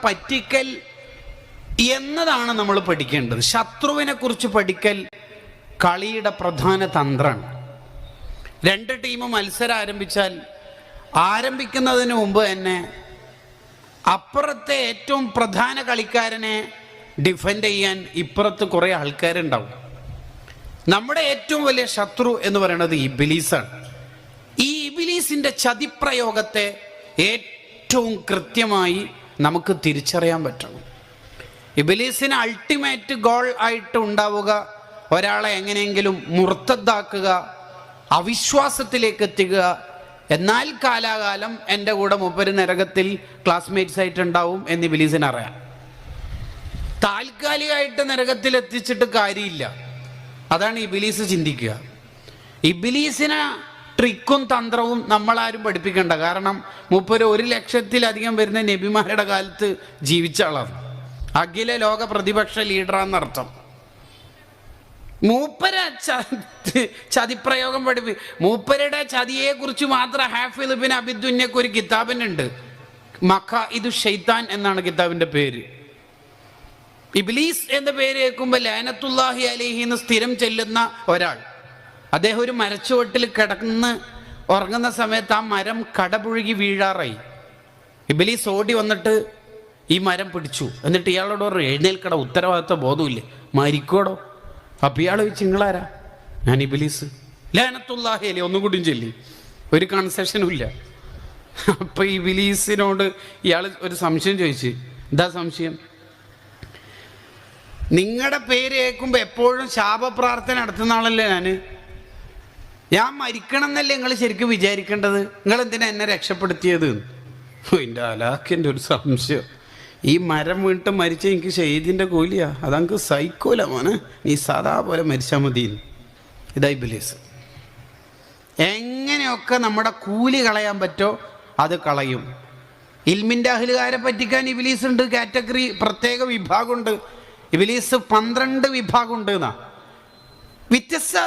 പറ്റിക്കൽ എന്നതാണ് നമ്മൾ പഠിക്കേണ്ടത്. ശത്രുവിനെ കുറിച്ച് പഠിക്കൽ കളിയുടെ പ്രധാന തന്ത്രമാണ്. രണ്ട് ടീം മത്സരം ആരംഭിച്ചാൽ ആരംഭിക്കുന്നതിന് മുമ്പ് തന്നെ അപ്പുറത്തെ ഏറ്റവും പ്രധാന കളിക്കാരനെ ഡിഫെൻഡ് ചെയ്യാൻ ഇപ്പുറത്ത് കുറേ ആൾക്കാരുണ്ടാവും. നമ്മുടെ ഏറ്റവും വലിയ ശത്രു എന്ന് പറയുന്നത് ഇബ്ലീസാണ്. ഈ ഇബ്ലീസിൻ്റെ ചതിപ്രയോഗത്തെ ഏറ്റവും കൃത്യമായി നമുക്ക് തിരിച്ചറിയാൻ പറ്റണം. ഇബ്ലീസിന് അൾട്ടിമേറ്റ് ഗോൾ ആയിട്ട് ഉണ്ടാവുക ഒരാളെ എങ്ങനെയെങ്കിലും മുർത്തദ്ദാക്കുക, അവിശ്വാസത്തിലേക്ക് എത്തിക്കുക. എന്നാൽ കാലാകാലം എൻ്റെ കൂടെ മൂപ്പര് നരകത്തിൽ ക്ലാസ്മേറ്റ്സ് ആയിട്ടുണ്ടാവും എന്ന് ഇബ്ലീസിന് അറിയാം. താൽക്കാലികമായിട്ട് നരകത്തിൽ എത്തിച്ചിട്ട് കാര്യമില്ല. അതാണ് ഇബ്ലീസ് ചിന്തിക്കുക. ഇബ്ലീസിന് ട്രിക്കും തന്ത്രവും നമ്മളാരും പഠിപ്പിക്കണ്ട. കാരണം മൂപ്പര് 1,00,000-ലധികം വരുന്ന നബിമാരുടെ കാലത്ത് ജീവിച്ച ആളാണ്. അഖില ലോക പ്രതിപക്ഷ ലീഡറാന്നർത്ഥം. മൂപ്പര ചതിപ്രയോഗം മൂപ്പരുടെ ചതിയെ കുറിച്ച് മാത്രം ഹാഫിദ് ബിൻ അബിദുന്യക്ക് ഒരു കിതാബിനുണ്ട്. മഖാഇദു ശൈത്താൻ എന്നാണ് കിതാബിന്റെ പേര്. ഇബ്ലീസ് എന്ന പേര് കേൾക്കുമ്പോൾ ലഅനത്തുല്ലാഹി അലൈഹി എന്ന് സ്ഥിരം ചെല്ലുന്ന ഒരാൾ, അദ്ദേഹം ഒരു മരച്ചുവട്ടിൽ കിടന്ന് ഉറങ്ങുന്ന സമയത്ത് ആ മരം കടപുഴുകി വീഴാറായി. ഇബ്ലീസ് ഓടി വന്നിട്ട് ഈ മരം പിടിച്ചു. എന്നിട്ട് ഇയാളോട് പറഞ്ഞു, എഴുന്നേൽക്കട, ഉത്തരവാദിത്വ ബോധമില്ലേ, മരിക്കോടോ. അപ്പം ഇയാൾ ചോദിച്ചു, നിങ്ങളാരാ? ഞാൻ ഇബ്ലീസ്. ലഅനത്തുല്ലാഹി അലൈഹി ഒന്നും കൂടിയും ചൊല്ലി. ഒരു കൺസെഷനും ഇല്ല. അപ്പം ഇബ്ലീസിനോട് ഇയാൾ ഒരു സംശയം ചോദിച്ചു. എന്താ സംശയം? നിങ്ങളുടെ പേര് കേൾക്കുമ്പോൾ എപ്പോഴും ശാപപ്രാർത്ഥന നടത്തുന്ന ആളല്ലേ ഞാൻ മരിക്കണം എന്നല്ലേ നിങ്ങൾ ശരിക്കും വിചാരിക്കേണ്ടത്? നിങ്ങൾ എന്തിനാ എന്നെ രക്ഷപ്പെടുത്തിയത്? എൻ്റെ അലാഖിൻ്റെ ഒരു സംശയം. ഈ മരം വീണിട്ട് മരിച്ച എനിക്ക് ഷഹീദിൻ്റെ കൂലിയാ, അതങ്ങൾക്ക് സൈക്കോല മോനെ, നീ സാധാ പോലെ മരിച്ചാൽ മതി. ഇതാ ഇബ്ലീസ്. എങ്ങനെയൊക്കെ നമ്മുടെ കൂലി കളയാൻ പറ്റോ അത് കളയും. ഇൽമിൻ്റെ അഹ്ലുകാരെ പറ്റിക്കാൻ ഇബ്ലീസ് ഉണ്ട്. കാറ്റഗറി പ്രത്യേക വിഭാഗമുണ്ട്. ഇബ്ലീസ് 12 വിഭാഗമുണ്ട് എന്നാ. വ്യത്യസ്ത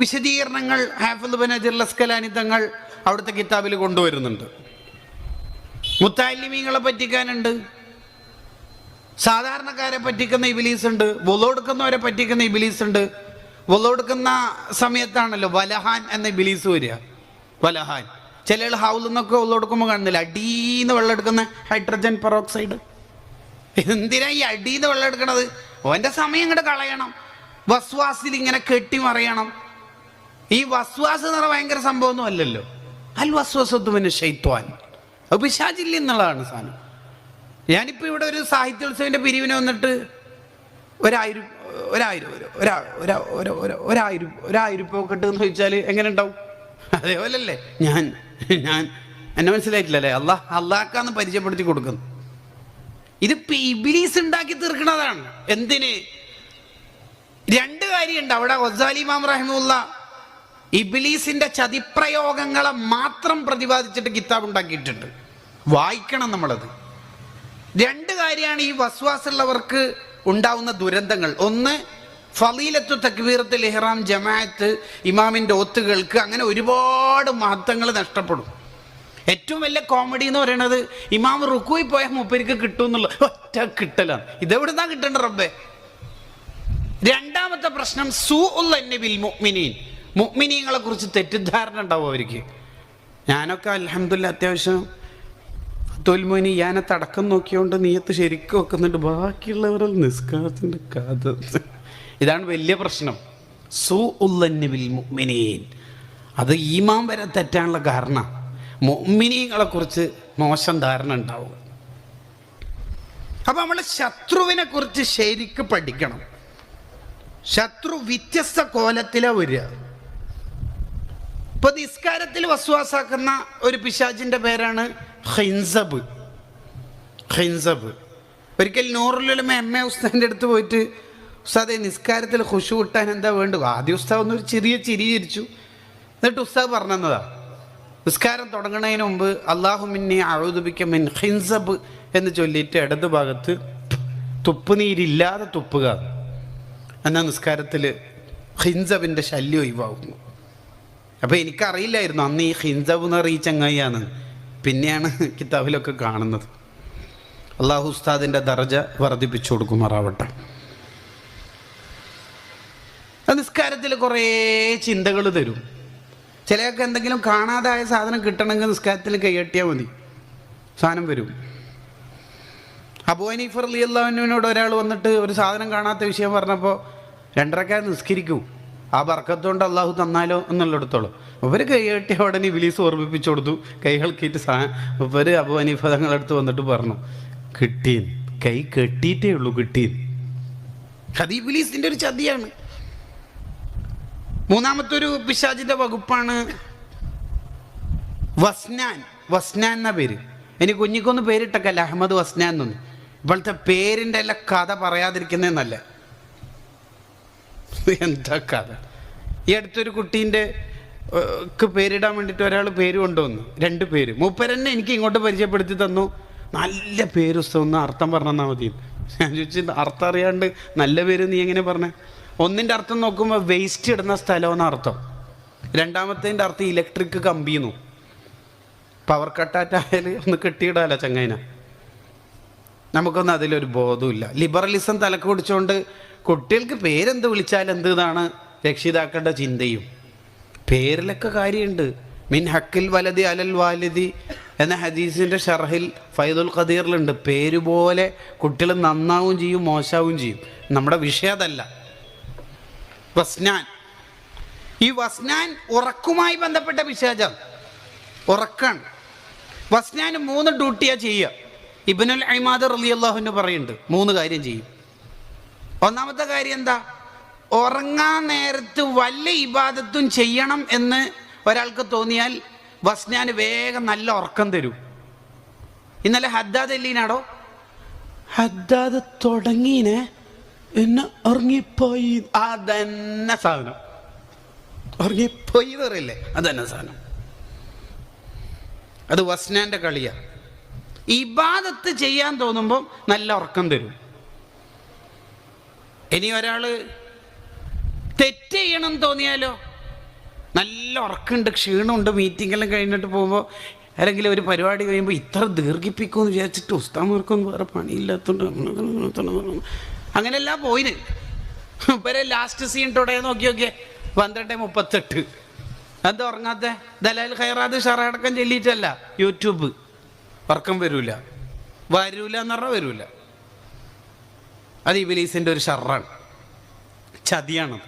വിശദീകരണങ്ങൾ ഹാഫിദ് ബിൻ ഹജർ അസ്കലാനി തങ്ങൾ അവിടുത്തെ കിതാബിൽ കൊണ്ടുവരുന്നുണ്ട്. മുത്തഅല്ലിമീങ്ങളെ പറ്റിക്കാനുണ്ട്, സാധാരണക്കാരെ പറ്റിക്കുന്ന ഇബ്ലീസ് ഉണ്ട്, വുളൂഎടുക്കുന്നവരെ പറ്റിക്കുന്ന ഇബ്ലീസ് ഉണ്ട്. വുളൂഎടുക്കുന്ന സമയത്താണല്ലോ വലഹാൻ എന്ന ഇബ്ലീസ് വരിക. വലഹാൻ ചില ഹൗലിൽ നിന്നൊക്കെ വുളൂഎടുക്കുമ്പോൾ കാണുന്നില്ല, അടീന്ന് വെള്ളം എടുക്കുന്ന ഹൈഡ്രജൻ പെറോക്സൈഡ്. എന്തിനാ ഈ അടീന്ന് വെള്ളം എടുക്കണത്? ഓൻ്റെ സമയം ഇങ്ങോട്ട് കളയണം, വസ്വാസിൽ ഇങ്ങനെ കെട്ടിമറിയണം. ഈ വസ്വാസ് എന്ന് പറഞ്ഞാൽ ഭയങ്കര സംഭവമൊന്നും അല്ലല്ലോ. അൽ വസ്വസത്തു മിന ശൈത്വാൻ, അത് പിശാചില്ല എന്നുള്ളതാണ് സാധനം. ഞാനിപ്പോൾ ഇവിടെ ഒരു സാഹിത്യോത്സവത്തിൻ്റെ പിരിവിന് വന്നിട്ട് 1000 രൂപ കിട്ടുമെന്ന് ചോദിച്ചാൽ എങ്ങനെ ഉണ്ടാവും? അതേപോലല്ലേ ഞാൻ എന്നെ മനസ്സിലായിട്ടില്ലല്ലേ? അള്ളാഹ്ക്കാന്ന് പരിചയപ്പെടുത്തി കൊടുക്കുന്നു. ഇത് ഇബ്ലീസ് ഉണ്ടാക്കി തീർക്കുന്നതാണ്. എന്തിന്? 2 കാര്യമുണ്ട് അവിടെ. ഗസാലി ഇമാം റഹിമഹുല്ല ഇബ്ലീസിന്റെ ചതിപ്രയോഗങ്ങളെ മാത്രം പ്രതിപാദിച്ചിട്ട് കിതാബ് ഉണ്ടാക്കിയിട്ടുണ്ട്. വായിക്കണം നമ്മളത്. 2 കാര്യമാണ് ഈ വസ്വാസുള്ളവർക്ക് ഉണ്ടാവുന്ന ദുരന്തങ്ങൾ. ഒന്ന്, ഫളീലത്തു തക്ബീറത്തുൽ ഇഹ്റാം ജമാഅത്ത്, ഇമാമിൻ്റെ ഒത്തുകൾക്ക്, അങ്ങനെ ഒരുപാട് മഹത്വങ്ങൾ നഷ്ടപ്പെടും. ഏറ്റവും വലിയ കോമഡി എന്ന് പറയുന്നത് ഇമാം റുക്കുയിൽ പോയാൽ മൂപ്പർക്ക് കിട്ടും എന്നുള്ള ഒറ്റ കിട്ടലാണ്. ഇതെവിടുന്നാ കിട്ടേണ്ട റബ്ബേ? രണ്ടാമത്തെ പ്രശ്നം സൂഉൽ ബിൽ മുഅ്മിനീൻ, മുഅ്മിനീങ്ങളെ കുറിച്ച് തെറ്റിദ്ധാരണ ഉണ്ടാവും അവർക്ക്. ഞാനൊക്കെ അൽഹംദുലില്ലാ അത്യാവശ്യം തോൽമോനി ഞാനത്ത് അടക്കം നോക്കിയോണ്ട് നീയത്ത് ശരിക്കും വെക്കുന്നുണ്ട്. ബാക്കിയുള്ളവരുടെ നിസ്കാരത്തിൻ്റെ കഥ. ഇതാണ് വലിയ പ്രശ്നം. സൂഉൽ ബിൽ മുഅ്മിനീൻ, അത് ഈമാൻ വരെ തെറ്റാനുള്ള കാരണം. മുഅ്മിനീങ്ങളെ കുറിച്ച് മോശം ധാരണ ഉണ്ടാവുക. അപ്പം നമ്മൾ ശത്രുവിനെ കുറിച്ച് ശരിക്ക് പഠിക്കണം. ശത്രു വ്യത്യസ്ത കോലത്തിലാണ് വരിക. ഇപ്പൊ നിസ്കാരത്തിൽ വസ്വാസാക്കുന്ന ഒരു പിശാചിന്റെ പേരാണ് ഖിൻസബ്. ഒരിക്കൽ നൂറുൽ ഉലമ എം.എ. ഉസ്താദിൻ്റെ അടുത്ത് പോയിട്ട്, ഉസ്താദെ നിസ്കാരത്തിൽ ഖുശൂ കിട്ടാൻ എന്താ വേണ്ടത്? ആദ്യം ഉസ്താദ് ഒന്നൊരു ചെറിയ ചിരി ചിരിച്ചു. എന്നിട്ട് ഉസ്താദ് പറഞ്ഞതാ, നിസ്കാരം തുടങ്ങുന്നതിന് മുമ്പ് അല്ലാഹുമ്മ അഊദു ബിക മിൻ ഖിൻസബ് എന്ന് ചൊല്ലിയിട്ട് ഇടത് ഭാഗത്ത് തുപ്പുനീരില്ലാതെ തുപ്പുക. എന്നാൽ നിസ്കാരത്തിൽ ഖിൻസബിൻ്റെ ശല്യം ഒഴിവാകുന്നു. അപ്പോൾ എനിക്കറിയില്ലായിരുന്നു അന്ന് ഈ ഖിൻസബ് എന്ന് പറയുന്ന ചങ്ങായിയാണ്. പിന്നെയാണ് കിതാബിലൊക്കെ കാണുന്നത്. അള്ളാഹു ഉസ്താദിൻ്റെ ദർജ വർദ്ധിപ്പിച്ചു കൊടുക്കുമാറാവട്ടെ. നിസ്കാരത്തിൽ കുറേ ചിന്തകൾ തരും. ചിലയൊക്കെ എന്തെങ്കിലും കാണാതായ സാധനം കിട്ടണമെങ്കിൽ നിസ്കാരത്തിൽ കൈയ്യട്ടിയാൽ മതി, സാധനം വരും. അബൂ ഹനീഫ റളിയല്ലാഹു അൻഹുവിനോട് ഒരാൾ വന്നിട്ട് ഒരു സാധനം കാണാത്ത വിഷയം പറഞ്ഞപ്പോൾ 2 റക്അത്ത് നിസ്കരിക്കൂ, ആ ബർക്കത്തുകൊണ്ട് അള്ളാഹു തന്നാലോ എന്നുള്ളിടത്തോളം ഇവർ കൈയ്യട്ടിയ ഉടനെ ഇബ്ലീസ് ഓർമ്മിപ്പിച്ചു കൊടുത്തു. കൈകൾക്കിയിട്ട് ഇവർ അബൂ ഹനീഫ തങ്ങളടുത്ത് വന്നിട്ട് പറഞ്ഞു, കിട്ടീൻ, കൈ കെട്ടിയിട്ടേ ഉള്ളൂ, കിട്ടീൻ. അത് ഇബ്ലീസിൻ്റെ ഒരു ചതിയാണ്. മൂന്നാമത്തെ ഒരു പിശാചിൻ്റെ വകുപ്പാണ് വസ്നാൻ. വസ്നാൻ എന്ന പേര്. ഇനി കുഞ്ഞിക്കൊന്ന് പേരിട്ടക്കല്ല, അഹമ്മദ് വസ്നാൻ എന്നൊന്നും. ഇപ്പോഴത്തെ പേരിൻ്റെ എല്ലാം കഥ പറയാതിരിക്കുന്നതെന്നല്ല. എന്താ കഥ? ഈ അടുത്തൊരു കുട്ടീൻ്റെ പേരിടാൻ വേണ്ടിയിട്ട് ഒരാൾ പേര് കൊണ്ടുവന്നു, 2 പേര്. മൂപ്പരെന്നെ എനിക്ക് ഇങ്ങോട്ട് പരിചയപ്പെടുത്തി തന്നു. നല്ല പേര് ഉസ്താദ്, അർത്ഥം പറഞ്ഞാൽ മതി. ഞാൻ ചോദിച്ചു, അർത്ഥം അറിയാണ്ട് നല്ല പേര് നീ എങ്ങനെ പറഞ്ഞേ? ഒന്നിൻ്റെ അർത്ഥം നോക്കുമ്പോൾ വേസ്റ്റ് ഇടുന്ന സ്ഥലമെന്ന അർത്ഥം, രണ്ടാമത്തേൻ്റെ അർത്ഥം ഇലക്ട്രിക് കമ്പിന്നു. പവർ കട്ടാറ്റായാൽ ഒന്ന് കെട്ടിയിടാമല്ലോ ചങ്ങൈന. നമുക്കൊന്നും അതിലൊരു ബോധമില്ല. ലിബറലിസം തലക്ക് പിടിച്ചുകൊണ്ട് കുട്ടികൾക്ക് പേരെന്ത് വിളിച്ചാൽ എന്ത് എന്നാണ് രക്ഷിതാക്കളുടെ ചിന്തയും. പേരിലൊക്കെ കാര്യമുണ്ട്. മിൻ ഹക്കിൽ വലതി അലൽ വാലിദി എന്ന ഹദീസിൻ്റെ ഷർഹിൽ ഫൈദുൽ ഖദീറിലുണ്ട്. പേര് പോലെ കുട്ടികൾ നന്നാവും ചെയ്യും, മോശാവും ചെയ്യും. നമ്മുടെ വിഷയം അതല്ല. വസ്നാൻ, ഈ വസ്നാൻ ഉറക്കുമായി ബന്ധപ്പെട്ട പിശാചാണ്, ഉറക്കാണ്. വസ്നാൻ 3 ഡ്യൂട്ടിയാണ് ചെയ്യുക. ഇബ്നുൽ ഇമാദ് റളിയല്ലാഹു അൻഹു പറയുന്നുണ്ട് 3 കാര്യം ചെയ്യും. ഒന്നാമത്തെ കാര്യം എന്താ? ഉറങ്ങാൻ നേരത്ത് വല്ല ഇബാദത്തും ചെയ്യണം എന്ന് ഒരാൾക്ക് തോന്നിയാൽ വസ്നാൻ വേഗം നല്ല ഉറക്കം തരും. ഇന്നലെ ഹദ്ദാദ് എല്ലീനാടോ, ഹദ്ദാദ് തുടങ്ങീനെ എന്നെ ഉറങ്ങിപ്പോയി, അതന്നെ സാധനം. ഉറങ്ങിപ്പോയി പറയില്ലേ, അതന്നെ സാധനം. അത് വസ്നാൻ്റെ കളിയാ. ഇബാദത്ത് ചെയ്യാൻ തോന്നുമ്പോൾ നല്ല ഉറക്കം തരും. ഇനി ഒരാൾ തെറ്റ് ചെയ്യണം തോന്നിയാലോ, നല്ല ഉറക്കമുണ്ട്, ക്ഷീണമുണ്ട്, മീറ്റിങ്ങെല്ലാം കഴിഞ്ഞിട്ട് പോകുമ്പോൾ അല്ലെങ്കിൽ ഒരു പരിപാടി കഴിയുമ്പോൾ ഇത്ര ദീർഘിപ്പിക്കുമെന്ന് വിചാരിച്ചിട്ട് ഉസ്താമാർക്കൊന്നും വേറെ പണിയില്ലാത്തതുകൊണ്ട് അങ്ങനെയല്ല പോയിന്. ഇവരെ ലാസ്റ്റ് സീൻ തൊടേ നോക്കിയൊക്കെ 12:38. എന്താ ഉറങ്ങാത്ത? ദലാൽ ഖൈറാത്ത് ഷറടക്കം ചൊല്ലിയിട്ടല്ല, യൂട്യൂബ്. ഉറക്കം വരൂല എന്ന് പറഞ്ഞാൽ വരൂല. അത് ഇബ്ലീസിൻ്റെ ഒരു ഷർറാണ്, ചതിയാണത്.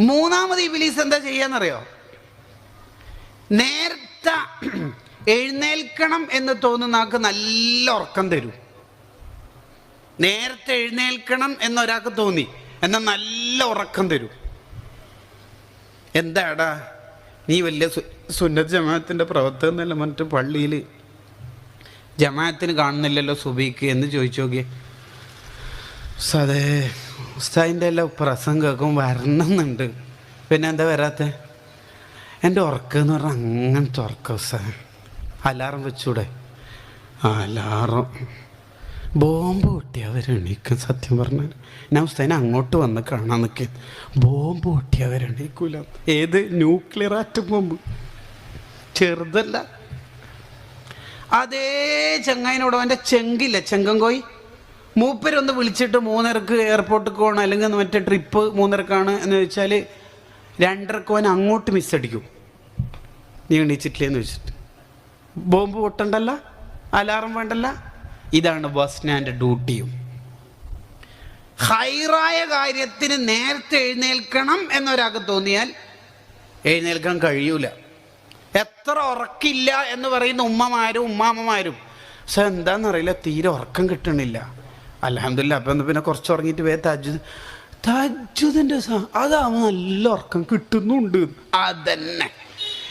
മൂന്നാമത് ഇബ്ലീസ് എന്താ ചെയ്യാന്നറിയോ? നേരത്തെ എഴുന്നേൽക്കണം എന്ന് തോന്നുന്ന ആൾക്ക് നല്ല ഉറക്കം തരും. നേരത്തെ എഴുന്നേൽക്കണം എന്നൊരാൾക്ക് തോന്നി, എന്നാൽ നല്ല ഉറക്കം തരും. എന്താടാ നീ വലിയ സുന്നത്ത് ജമാഅത്തിൻ്റെ പ്രവർത്തകനല്ല, മറ്റു പള്ളിയിൽ ജമാഅത്തിന് കാണുന്നില്ലല്ലോ സുബഹിക്ക് എന്ന് ചോദിച്ചു നോക്കിയേ. അതെ, ഉസ്താദിൻ്റെ എല്ലാം പ്രസംഗം കേൾക്കും വരണമെന്നുണ്ട്, പിന്നെ എന്താ വരാത്ത? എൻ്റെ ഉറക്കം എന്ന് പറഞ്ഞാൽ അങ്ങനത്തെ ഉറക്കം ഉസ്താദ്. അലാറം വെച്ചൂടെ? അലാറം ബോംബ് പൊട്ടിയവരെണീക്കും. സത്യം പറഞ്ഞാൽ ഞാൻ ഉസ്താദിനെ അങ്ങോട്ട് വന്ന് കാണാൻ നിൽക്കുക. ബോംബ് പൊട്ടിയവരെണീക്കൂല. ഏത്? ന്യൂക്ലിയർ ആറ്റം ബോംബ്, ചെറുതല്ല. അതേ ചങ്ങായിനോട് അവൻ്റെ ചെങ്കില്ല, ചെങ്കങ്കോയി, മൂപ്പരൊന്ന് വിളിച്ചിട്ട് 3:30 എയർപോർട്ടിൽ പോകണം, അല്ലെങ്കിൽ മറ്റേ ട്രിപ്പ് 3:30 എന്ന് ചോദിച്ചാൽ 2:30 അങ്ങോട്ട് മിസ്സടിക്കും. നീ എണീച്ചിട്ടില്ലേന്ന് വെച്ചിട്ട്. ബോംബ് പൊട്ടണ്ടല്ല, അലാറം വേണ്ടല്ല. ഇതാണ് വസ്നാൻ്റെ ഡ്യൂട്ടിയും. ഹൈറായ കാര്യത്തിന് നേരത്തെ എഴുന്നേൽക്കണം എന്നൊരാൾക്ക് തോന്നിയാൽ എഴുന്നേൽക്കാൻ കഴിയൂല. എത്ര ഉറക്കില്ല എന്ന് പറയുന്ന ഉമ്മമാരും ഉമ്മാമ്മമാരും, പക്ഷെ എന്താണെന്നറിയില്ല, തീരെ ഉറക്കം കിട്ടണില്ല. അൽഹംദുലില്ലാ അപ്പം പിന്നെ കുറച്ച് ഉറങ്ങിയിട്ട് തഹജ്ജുദിൻ്റെ അതാവുമ്പോൾ നല്ല ഉറക്കം കിട്ടുന്നുണ്ട്. അതന്നെ.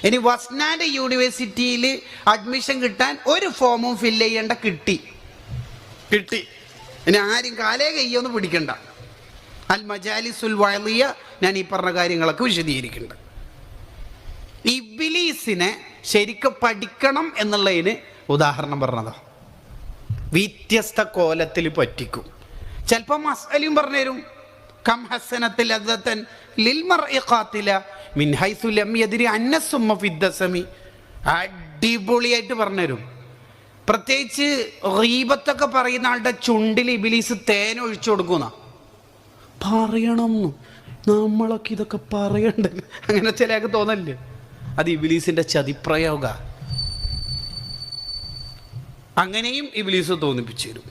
ഇനി വസ്നാൻ്റെ യൂണിവേഴ്സിറ്റിയിൽ അഡ്മിഷൻ കിട്ടാൻ ഒരു ഫോമും ഫില്ല് ചെയ്യേണ്ട, കിട്ടി. ഇനി ആരും കാലേ കയ്യൊന്നും പിടിക്കണ്ട. അൽ മജാലിസുൽ വഅലിയ ഞാൻ ഈ പറഞ്ഞ കാര്യങ്ങളൊക്കെ വിശദീകരിക്കുന്നുണ്ട്. ഇബ്ലീസിനെ ശരിക്കും പഠിക്കണം എന്നുള്ളതിന് ഉദാഹരണം പറഞ്ഞതാ. വ്യത്യസ്ത കോലത്തിൽ പറ്റിക്കും. ചിലപ്പോൾ മസ്അലയും പറഞ്ഞുതരും. കം ഹസനത്തിൽ അദതൻ ലിൽ മർഇ ഖാതില മിൻ ഹൈസു ലം യദ്രി അന്ന സുമ്മ ഫിദ്ദസമി. അടിപൊളിയായിട്ട് പറഞ്ഞുതരും. പ്രത്യേകിച്ച് ഗീബത്തൊക്കെ പറയുന്ന ആളുടെ ചുണ്ടിൽ ഇബ്ലീസ് തേൻ ഒഴിച്ചു കൊടുക്കുന്ന പറയണം. നമ്മളൊക്കെ ഇതൊക്കെ പറയണ്ട, അങ്ങനെ ചിലക്ക് തോന്നല്ലേ? അത് ഇബ്ലീസിന്റെ ചതിപ്രയോഗ. അങ്ങനെയും ഇബ്ലീസ് തോന്നിപ്പിച്ചു തരും.